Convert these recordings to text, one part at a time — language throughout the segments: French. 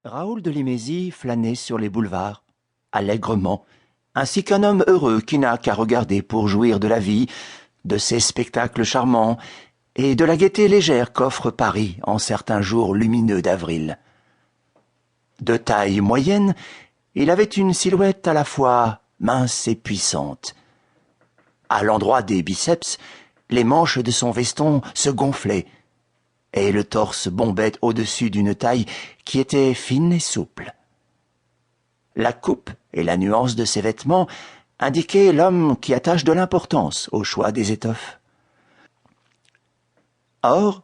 Raoul de Limézy flânait sur les boulevards, allègrement, ainsi qu'un homme heureux qui n'a qu'à regarder pour jouir de la vie, de ses spectacles charmants et de la gaieté légère qu'offre Paris en certains jours lumineux d'avril. De taille moyenne, il avait une silhouette à la fois mince et puissante. À l'endroit des biceps, les manches de son veston se gonflaient, et le torse bombait au-dessus d'une taille qui était fine et souple. La coupe et la nuance de ses vêtements indiquaient l'homme qui attache de l'importance au choix des étoffes. Or,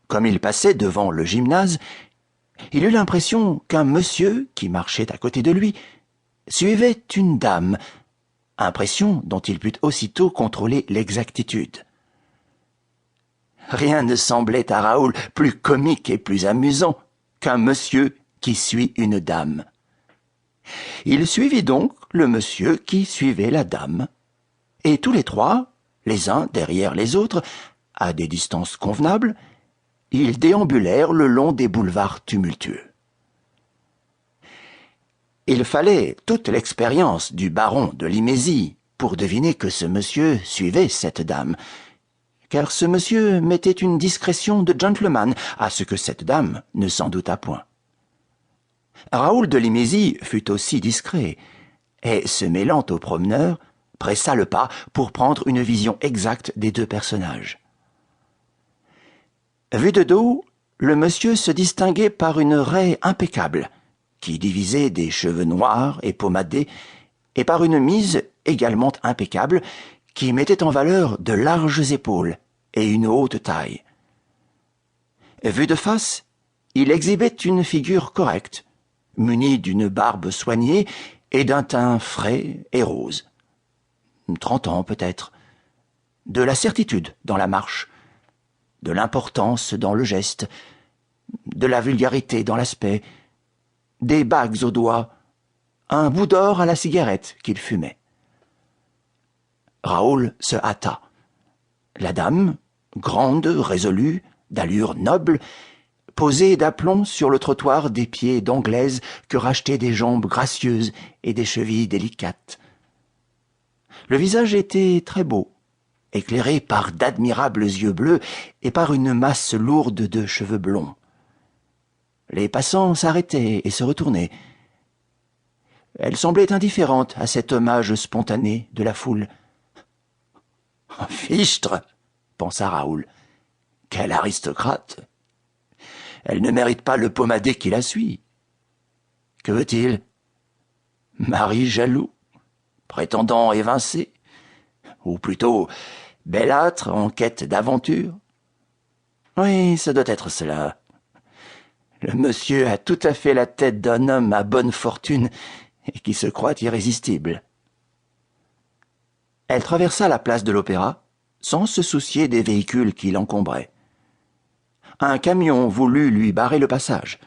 comme il passait devant le gymnase, il eut l'impression qu'un monsieur qui marchait à côté de lui suivait une dame, impression dont il put aussitôt contrôler l'exactitude. Rien ne semblait à Raoul plus comique et plus amusant qu'un monsieur qui suit une dame. Il suivit donc le monsieur qui suivait la dame, et tous les trois, les uns derrière les autres, à des distances convenables, ils déambulèrent le long des boulevards tumultueux. Il fallait toute l'expérience du baron de Limézy pour deviner que ce monsieur suivait cette dame, car ce monsieur mettait une discrétion de gentleman à ce que cette dame ne s'en douta point. Raoul de Limézy fut aussi discret, et, se mêlant aux promeneurs, pressa le pas pour prendre une vision exacte des deux personnages. Vu de dos, le monsieur se distinguait par une raie impeccable, qui divisait des cheveux noirs et pommadés, et par une mise également impeccable, qui mettait en valeur de larges épaules et une haute taille. Vu de face, il exhibait une figure correcte, munie d'une barbe soignée et d'un teint frais et rose. 30 ans peut-être. De la certitude dans la marche, de l'importance dans le geste, de la vulgarité dans l'aspect, des bagues aux doigts, un bout d'or à la cigarette qu'il fumait. Raoul se hâta. La dame, grande, résolue, d'allure noble, posait d'aplomb sur le trottoir des pieds d'anglaise que rachetaient des jambes gracieuses et des chevilles délicates. Le visage était très beau, éclairé par d'admirables yeux bleus et par une masse lourde de cheveux blonds. Les passants s'arrêtaient et se retournaient. Elle semblait indifférente à cet hommage spontané de la foule. « Fichtre !» pensa Raoul. « Quelle aristocrate ! Elle ne mérite pas le pommadé qui la suit. Que veut-il? Mari jaloux, prétendant évincé, ou plutôt bellâtre en quête d'aventure? Oui, ça doit être cela. Le monsieur a tout à fait la tête d'un homme à bonne fortune et qui se croit irrésistible. » Elle traversa la place de l'Opéra sans se soucier des véhicules qui l'encombraient. Un camion voulut lui barrer le passage.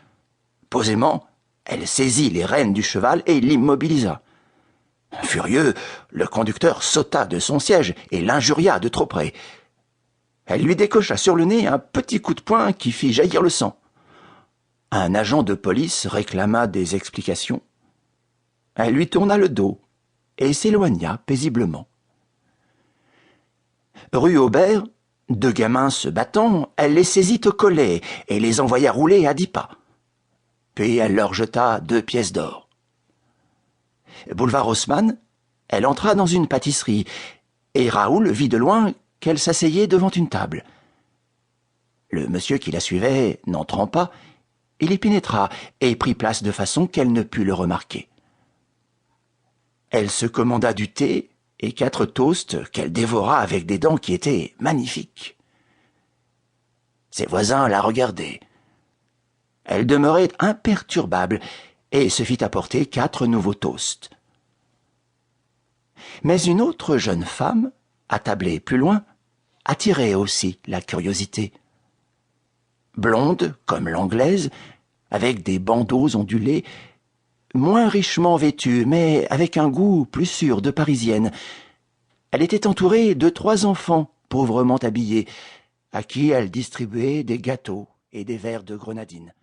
Posément, elle saisit les rênes du cheval et l'immobilisa. Furieux, le conducteur sauta de son siège et l'injuria de trop près. Elle lui décocha sur le nez un petit coup de poing qui fit jaillir le sang. Un agent de police réclama des explications. Elle lui tourna le dos et s'éloigna paisiblement. Rue Aubert, deux gamins se battant, elle les saisit au collet et les envoya rouler à 10 pas. Puis elle leur jeta 2 pièces d'or. Boulevard Haussmann, elle entra dans une pâtisserie, et Raoul vit de loin qu'elle s'asseyait devant une table. Le monsieur qui la suivait n'entrant pas, il y pénétra et prit place de façon qu'elle ne put le remarquer. Elle se commanda du thé et 4 toasts qu'elle dévora avec des dents qui étaient magnifiques. Ses voisins la regardaient. Elle demeurait imperturbable et se fit apporter 4 nouveaux toasts. Mais une autre jeune femme, attablée plus loin, attirait aussi la curiosité. Blonde comme l'anglaise, avec des bandeaux ondulés, moins richement vêtue, mais avec un goût plus sûr de parisienne. Elle était entourée de 3 enfants pauvrement habillés, à qui elle distribuait des gâteaux et des verres de grenadine.